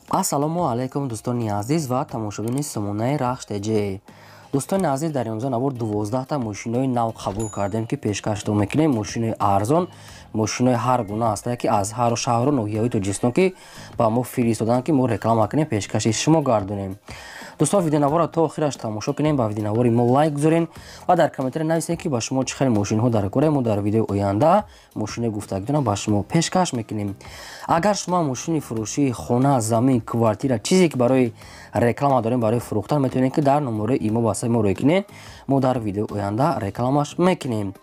ассалому алайкум дӯстони азиз ва тамошобини сомонаи рахш.tj. дӯстони азиз, дар инҷо навор 12та мошинои нав қабул кардем ки пешкаштон мекунем. Мошинои арзон, мошинои ҳар гуна ҳастанд ки аз ҳару шаҳру ноҳияҳои Тоҷикистон ки ба мо фиристоданд ки мо реклама кунем, пешкаши шумо гардонем. дӯстон, видеонавора то охираш тамошо кунем, ба видеонавори мо лайк гузорен ва дар комментари нависед ки ба шумо чӣ хел мошинҳо дар кора. Мо дар видеои оянда мошинаи гуфтагидона ба шумо пешкаш мекунем. агар шумо мошини фурӯшии хона, замин, квартира, чизе ки барои реклама дорем, барои фурӯхтан, метавонед ки дар номерои имо ба саи мо рой кунед. Мо дар видеои оянда рекламаш мекунем.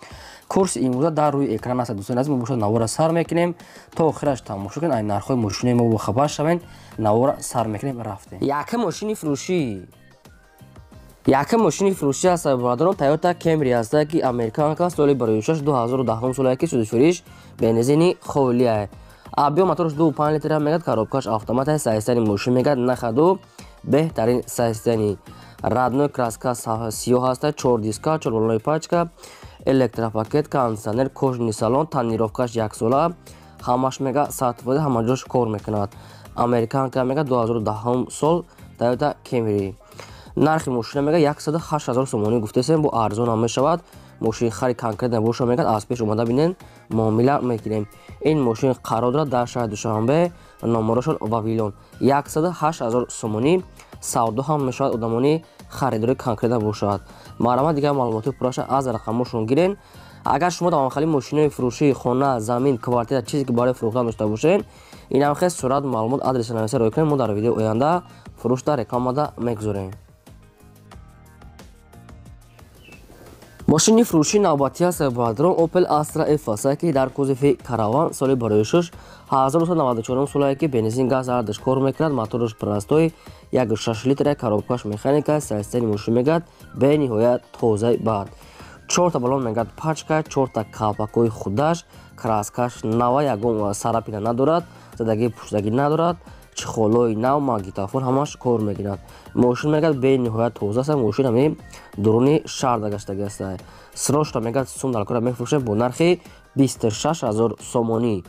курси имрӯза дар рӯи экран аст. дӯстони азиз, мо бошад навора сар мекунем то охираш тамошо кунед. ай нархҳои мошинаи мо бохабар шавед. навора сар мекунем, рафтем. Яка мошини фурӯшӣ аст бародарон, Toyota Camry аст ки американка, соли барои 2010 солае ки судфуриш бензини холия. объем моторш 2.5 литр мегад, коробкаш автомат, сайстани мошин мегад, нахаду беҳтарин сайстани. родной краска сиёҳ аст, 4 диска, 4 балонои пачка, электропакет, кондиционер, кожаный салон, тонировкаш 1 сола, ҳамаш мега сертификат, ҳама ҷош кор мекунад. американка мега 2010 сол Toyota Camry. нархи мошина мега 108 000 сомонӣ гуфтесем, бо арзон ҳам мешавад. мошин хари конкретна боша мегад, аз пеш омада бинен, муомила мекунем. ин мошин қарор дорад дар шаҳри Душанбе, номерошон Вавилон. 108 000 сомонӣ савдо ҳам мешавад, одамони харидори конкретна бошад. маърама дигар маълумоти пурраша аз рақамошон гирен. агар шумо давомхали мошинои фурӯшии хона, замин, квартира, чизе ки барои фурӯхтан дошта бошед, инам хел сурат, маълумот, адреси нависа рой кунед. мо дар видеои оянда фурӯшта рекламада мегузорем. мошини фурӯшии навбатӣ аст бародарон, Opel Astra F ки дар кузофи караван, соли барои 1994 солае ки бензин газ ардаш кор мекунад. моторош простой 1.6 литр, коробкаш механика, сайстани мошин мегад бениҳоят тозаи бад. 4 балон мегад пачка, 4 калпакои худаш, краскаш нава, ягон сарапина надорад, задагии пуштагӣ надорад, чихолои нав, магнитофон ҳамаш кор мекунад. мошин мегад бениҳоят тоза аст. мошин ҳами дуруни шарда гаштагӣ аст. срошта мегад сум дар кора мефурӯшад бо нархи 26 000 сомонӣ.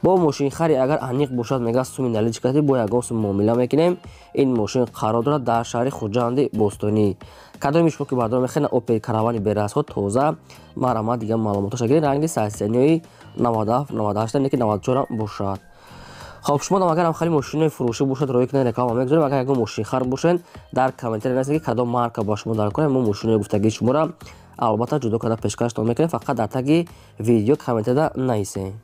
бо мошин хари агар аниқ бошад, мегад суми наличкати бо ягон сум муомила мекунем. ин мошин қарор дорад дар шаҳри Хуҷанди Бостонӣ. кадоми шумо ки бардор мехоҳед Opel каравани берасҳо тоза, маърама дигар маълумоташа гиред. ранги сайстаниҳои 97, 98, неки 94 бошад. хоб шумо дам агар ҳамхали мошинои фурӯшӣ бошад, рой кунед, реклама мегузорем. агар ягон мошин хар бошед, дар комментари нависед ки кадом марка ба шумо дар кора. мо мошинои гуфтагии шуморо албатта ҷудо карда пешкаштон мекунем. фақат дар таги видео комментарда нависед.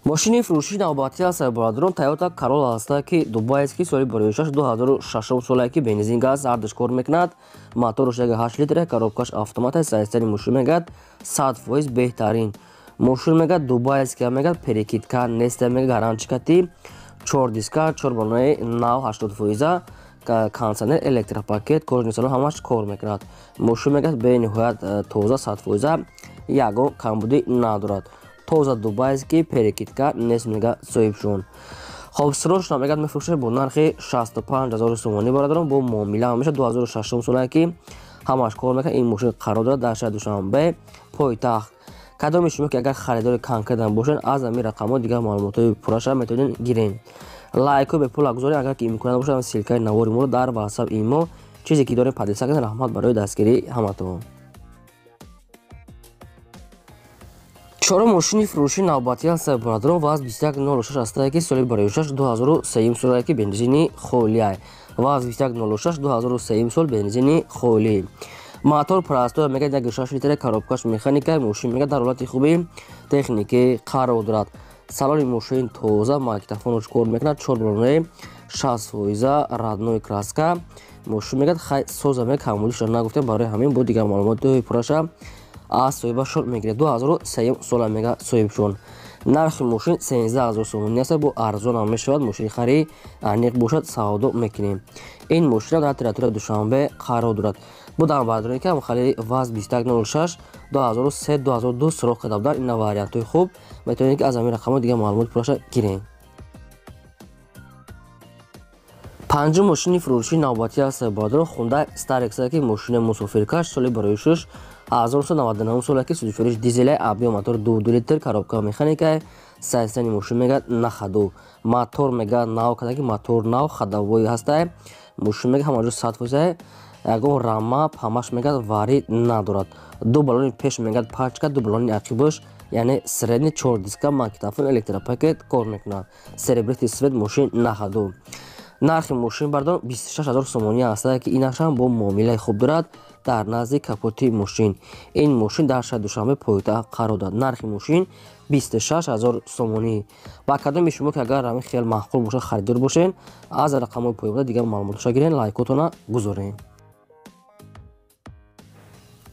мошини фурӯшии навбатӣ аст бародарон, Toyota Corolla аст ки дубайст ки соли барои 2006 солае ки бензин газ ардаш кор мекунад. моторош 1.8 литр, коробкаш автомат, сайстани мошин мегад 100% беҳтарин. мошин мегад дубайст ки мегад перекидка неста, мегад гаранчикати, 4 диска, 4 балонои нав, 80%, кондиционер, электропакет, кожаный салон ҳамаш кор мекунад. мошин мегад бениҳоят тоза 100%, ягон камбудӣ надорад. тоза дубайст ки перекидка нест мега соҳибшон. хоб срошта мегад мефурӯшад бо нархи 65 000 сомонӣ бародарон, бо муомила меша 2006 солае ки ҳамаш кор мекунад. ин мошин қарор дорад дар шаҳри Душанбе, пойтахт. кадоми шумо ки агар харидори конкретна бошед, аз ҳамин рақамҳо дигар маълумотҳои пурраша метавонед гирен. лайку бепула гузоред. агар ки имконат бошад, силкаи навори моро дар WhatsApp имо чизе ки дорем подписа кунед. раҳмат барои дастгирии ҳаматон. чорум мошини фурӯшии навбатӣ аст бародарон, ВАЗ 2106 аст ки соли барои 2003 солае ки бензини холия. ВАЗ 2106 2003 сол бензини холӣ. мотор простой мегад 1.6 литр, коробкаш механика, мошин мегад дар ҳолати хуби техникӣ қарор дорад. салони мошин тоза, магнитофонош кор мекунад, 4 балонои 60%, родной краска. мошин мегад хай соза мегад, камбудиша нагуфтем. барои ҳамин бо дигар маълумоти пурраша аз соҳибашон мегиред. 2003 сола мега соҳибшон. нархи мошин 13 000 сомонӣ аст. бо арзон ҳам мешавад. мошини хари аниқ бошад, савдо мекунем. ин мошина дар территорияи Душанбе қарор дорад. будам бардорем ки ҳамхали ВАЗ 2106 2003-2002 суроғ карда буданд. ина вариантҳои хуб метавонед ки аз ҳамин рақамҳо дигар маълумоти пурраша гирем. панҷум мошини фурӯшии навбатӣ аст бародарон, Hyundai Starex ки мошини мусофиркаш, соли барои 1999 солае ки судфуриш дизеле, объем мотор 2 литр, коробка механика, сайстани мошин мегӯяд нахаду. Мотор мегӯяд нав кадаги мотор нав хадавои ҳастае. Мошин мегӯяд ҳамаҷо 100% ягон рамап ҳамаш мегӯяд варид надорад. Ду балони пеш мегӯяд пачка, ду балони ақибаш яъне средни 4 диска магнитофон электропакет кор мекунад. Серебрити свет мошин нахаду. нархи мошин бардор 26 000 сомонӣ ҳастае ки инашам бо муомилаи хуб дорад дар назди капоти мошин. Ин мошин дар шаҳри Душанбе пойтахт қарор дорад. Нархи мошин 26 000 сомонӣ. ба кадоми шумо ки агар ҳамин хел маъқул бошад харидор бошед, аз рақамҳои поёбуда дигар маълумоташа гирен, лайкотона гузорен.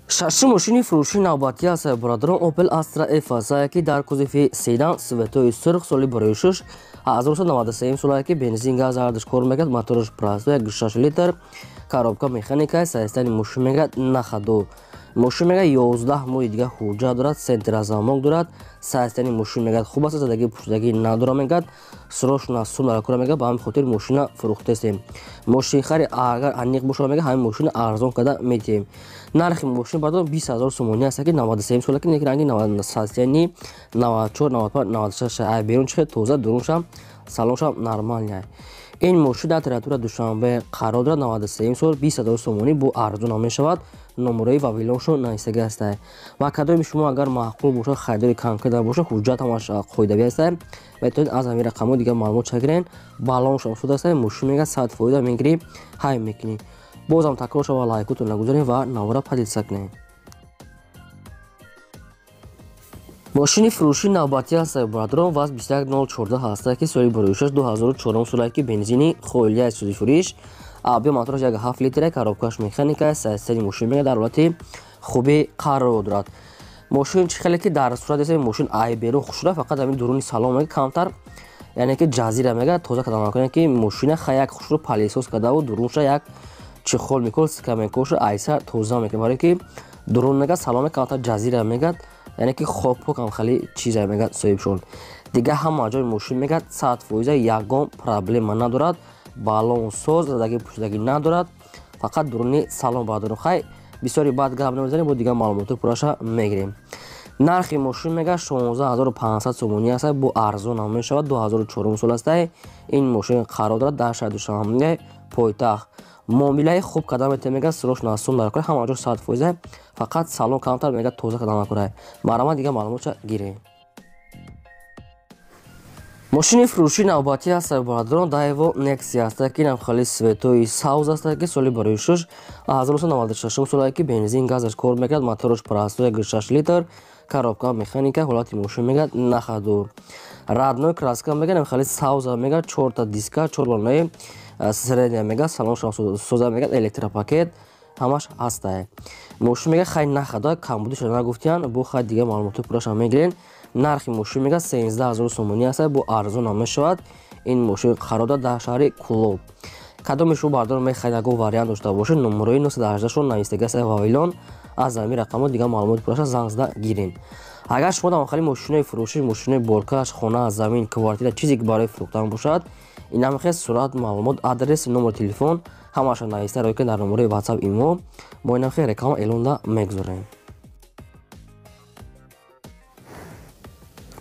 шашум мошини фурӯшии навбатӣ ҳастае бародарон. Opel Astra F ҳастае ки дар кузофи седан светои сурх соли барои шуш 1993 солае ки бензин газ ардаш кор мекард. мотораш прасто 1.6 литр, коробка механикае, сайстани мошин мегӯяд нахаду. мошин мегӯяд 11 моҳи дига ҳуҷҷат дорад, сентра замок дорад, сайстани мошин мегӯяд хуб аст, задагӣ пуштагӣ надора мегӯяд, срочно сум даракора мегӯяд. ба ҳамин хотир мошина фурӯхтастем. мошинхари агар аниқ бошад мегӯяд ҳамин мошина арзон када метиҳем. нархи мошин бардор 20 000 сомонӣ ҳастае ки 93 сола ки неки ранги 90 94 95 96 ай берун чихе тоза дуруншам салоншам нормалняй. ин мошин дар территорияи Душанбе қарор дорад. 93 сол 20 000 сомонӣ бо арзон мешавад. номерои вавилоншо наистагӣ ҳастае. ва кадоми шумо агар маъқул бошад харидори конкретна бошад, ҳуҷҷат ҳамаш қоидавӣ ҳастае, метавонед аз ҳамин рақамҳо дигар маълумот чагирен. балоншам шуда ҳастае. мошин мегӯяд 100% мегирӣ ҳай мекунӣ. бозам такрор шава лайкотон нагузорем ва навора падиса кунем. мошини фурӯшии навбатӣ ҳастае бародарон. ваз 21014 ҳастае ки соли барои 6 2004 солае ки бензини хоилияи суди фурӯш. объем мотораш 1.7 литре, коробкаш механикае, сайстани мошин мегӯяд дар ҳолати хубӣ қарор дорад. мошин чӣ хеле ки дар сурати мошин ай берун хушуда, фақат ҳамин дуруни салон мегӯяд камтар, яъне ки ҷазира мегӯяд тоза када мекунад ки мошина ха як хушро палисос кадаву дурунша як чихол мекунад, скамекоша айсар тоза мекунад, барое ки дурун мегӯяд салон камтар ҷазира мегӯяд, яъне ки хопокам хали чиза мегӯяд соҳибшон. дигар ҳама ҷои мошин мегӯяд 100% ягон проблема надорад. балон соз, задагӣ пуштагӣ надорад, фақат дуруни салон бардорем. хай бисёри бад гап намезанем, бо дигар маълумоти пураша мегирем. нархи мошин мегӯяд 16 500 сомонӣ ҳастае, бо арзон ҳам мешавад. 2004 сол ҳастае. ин мошин қарор дорад дар шаҳри Душанбе пойтахт. муомилаи хуб када метавонед мегӯяд срочно сум даркора, ҳама ҷо 100%, фақат салон камтар мегӯяд тоза када мекунад. марама дигар маълумотша гирем. мошини фурӯшии навбатӣ ҳастае бародарон. Daewoo Nexia ҳастае ки навхали светои савз ҳастае ки соли барои 6 1996 солае ки бензин газаш кор мекард. мотораш прасто 1.6 литр, коробка механика, ҳолати мошин мегӯяд нахаду. радной краска мегӯяд, навхали савз мегӯяд, 4 та диска, 4 балонаи средия мегӯяд, салоншам соза мегӯяд, электропакет ҳамаш ҳастае. мошин мегӯяд хай нахада, камбудиша нагуфтиян, бо хай дигар маълумоти пураша мегирен. нархи мошин мегӯяд 13 000 сомонӣ ҳастае, бо арзон ҳам мешавад. ин мошин қарор дорад дар шаҳри Кулоб. кадоми шумо бардор мехоҳед ягон вариант дошта бошед, номерои 918 навистагӣ ҳастае вавилон. аз ҳамин рақамҳо дигар маълумоти пураша занг зада гирен. агар шумо дар махали мошинаи фурӯшӣ, мошинаи болкаш, хона, замин, квартира чизе ки барои фурӯхтан бошад, ина мехоҳед сурат, маълумот, адрес, номери телефон ҳамаша нависта роҳ ки дар номерои WhatsApp имо мо ина мехоҳед реклама эълонда мегузорем.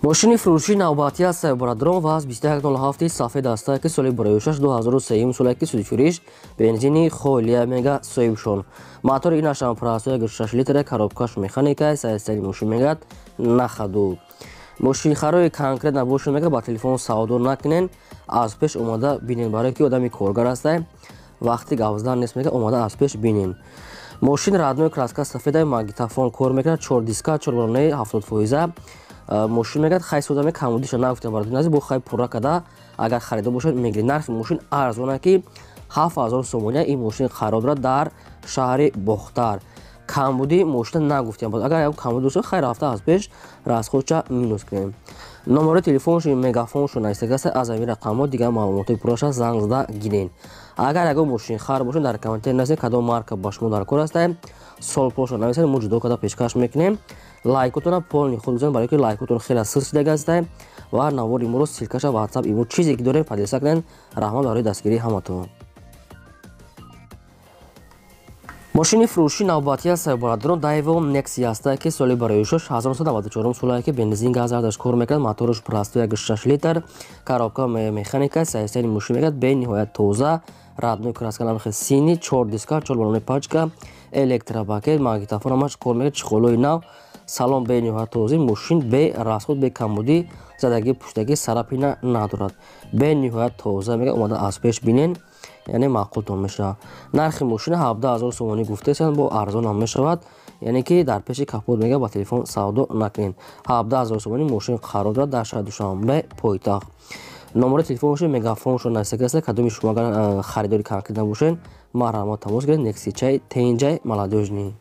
мошини фурӯшии навбатӣ ҳастае бародарон. ваз 2107 сафед ҳастае ки соли барои 6 2003 солае ки суди фурӯш бензини хоилия мегӯяд соҳибшон. мотори инашам прасто 1.6 литре, коробкаш механикае, сайстани мошин мегӯяд нахаду. мошинхарои конкрет набошад мегӯяд ба телефон савдо накунен, аз пеш омада бинен, барое ки одами коргар ҳастае, вақти гап задан нест, мегӯяд омада аз пеш бинен. мошин радной краска сафедаи магнитофон кор мекунад, 4 диска, 4 балонаи 70%. мошин мегӯяд хай соза ме камбудиша нагуфтем барои нази бо хай пурра када агар харидор бошад мегиред. нархи мошин арзона ки 7000 сомонӣ. ин мошин қарор дорад дар шаҳри Бохтар. камбуди мошина нагуфтем, агар ягон камбуд бошад хай рафта аз пеш расходша минус кунем. номерои телефоншо мегафоншо наистагӣ ҳастае. аз ҳамин рақамҳо дигар маълумоти пураша занг зада гирен. агар ягон мошинхар бошад дар комментар нависед кадом марка ба шумо даркор ҳастае, солпошо нависед, мо ҷудо када пешкаш мекунем. лайкотона полни худ гузоред, барое ки лайкотон хеле сир шидаги ҳастае ва навори моро силкаша WhatsApp имо чизе ки дорем падиса кунен. раҳмат барои дастгирии ҳаматон. мошини фурӯшии навбатӣ аз сайёбордорон Daewoo Nexia аст ки соли барои шуш 1994 солае ки бензин газ ардаш кор мекард, моторуш пласту 1.6 литр, коробка механика, сайстани мошин мегӯяд бениҳоят тоза, раднои краска намхи сини, 4 диска, 4 балони пачка, электропакет, магнитофон ҳамаш кор мекард, чихолои нав, салон бениҳоят тоза, мошин бе расход, бе камбудӣ, задагӣ пуштагӣ сарапина надорад. Бениҳоят тоза мегӯяд, омада аз пеш бинен, яъне маъқултон мешавад. Нархи мошина 17000 сомонӣ гуфтаистанд, бо арзон ҳам мешавад, яъне ки дар пеши капот мегӯяд ба телефон савдо накунед. 17000 сомонӣ мошин қарор дорад дар шаҳри Душанбе пойтахт. номери телефоншон мегафоншон нависта аст. Кадоми шумо агар харидори конкретна бошед, марҳамат тамос гиред. Nexia чай тенҷай молодёжный.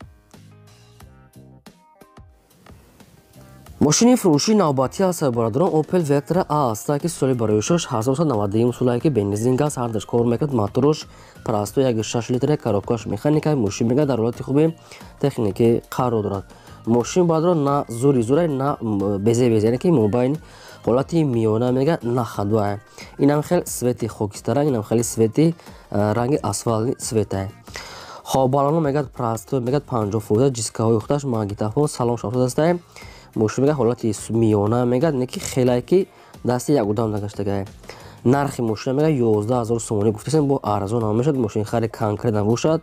мошини фурӯшии навбатӣ аз сайёбордорон Opel Vectra A аст ки соли барои шуш 1991 солае ки бензин газ ҳардаш кор мекард, моторуш пласту 1.6 литр, коробкаш механика, мошин мегӯяд дар ҳолати хуби техникӣ қарор дорад. мошин баъдро на зӯри зӯрай, на безе-безе, яъне ки мобайни ҳолати миёна мегӯяд, на ходвае. Инам хел свети хокистара, инам хели свети ранги асфалтни цвета. хоб балоно мегӯяд пласту мегӯяд 50%, дискаҳои ухташ, магнитофон, салон шафтод аст. мошин мегӯяд ҳолати миёна мегӯяд, не ки хелае ки дасти як одам нагаштагае. нархи мошина мегӯяд 11000 сомонӣ гуфтаистанд, бо арзон ҳам мешавад. мошин хари конкрет набошад,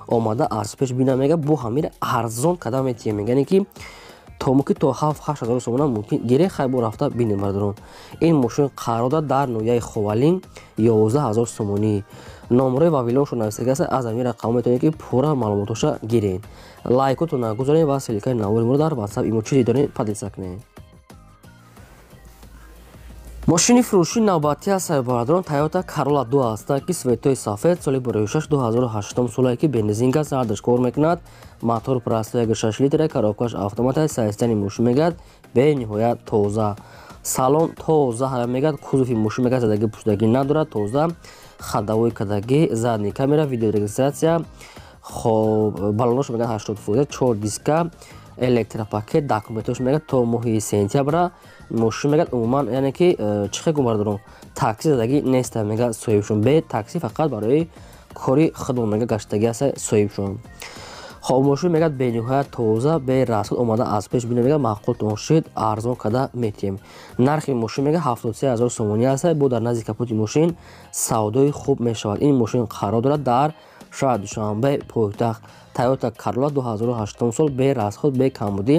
омада аз пеш бина мегӯяд, бо ҳамира арзон кадам метием, яъне ки то мумкин то 7-8000 сомона мумкин гире хай бо рафта бинем бардорон. ин мошин қарор дорад дар ноҳияи Ховалин 11000 сомонӣ. номерои вавилоншон нависта аст. аз ҳамин рақам метавонед ки пурра маълумотоша гиред. лайкотон нагузоред ва селикаи навори моро дар WhatsApp имо чизе доред поделиться кунед. мошини фурӯшии навбатӣ аз сайёбордорон Toyota Corolla 2 аст ки светои сафед соли барои шуш 2008 солае ки бензин газ ардаш кор мекунад, мотор пласту 1.6 литр, коробкаш автомат аст, сайстани мошин мегӯяд бениҳоят тоза. салон тоза мегӯяд, кузофи мошин мегӯяд задагӣ пуштагӣ надорад, тоза, ходовой кадагӣ, задни камера, видеорегистратсия, балонош мегӯяд 80%, 4 диска, электропакет, документош мегӯяд то моҳи сентябра. мошин мегӯяд умуман, яъне ки чихе гумбардорон такси задагӣ неста, мегӯяд соҳибшон бе такси, фақат барои кори худмон мегӯяд гаштагӣ аст соҳибшон. хоб мошин мегӯяд бениҳоят тоза, бе расход, омада аз пеш бина, мегӯяд маъқултон шид, арзон када метием. нархи мошин мегӯяд 73000 сомонӣ аст, бо дар назди капоти мошин савдои хуб мешавад. ин мошин қарор дорад дар шаҳри Душанбе пойтахт. Toyota Corolla 2008 сол, бе расход, бе камбудӣ,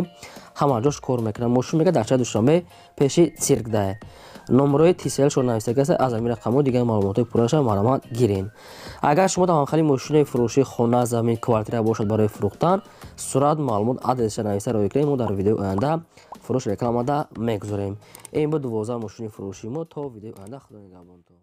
ҳама ҷош кор мекунад. мошин мегӯяд дар шаҳри Душанбе пеши цирк дае. номерои TCL-шон нависта аст. аз ҳамин рақамҳо дигар маълумотои пурраша марҳамат гиред. агар шумо давомхали мошинаи фурӯшии хона, замин, квартира бошад барои фурӯхтан, сурат, маълумот, адресша нависта роя кунед. мо дар видеои оянда фурӯш рекламада мегузорем. ин буд 12 мошини фурӯшии мо. то видеои оянда, худо нигаҳбонтон.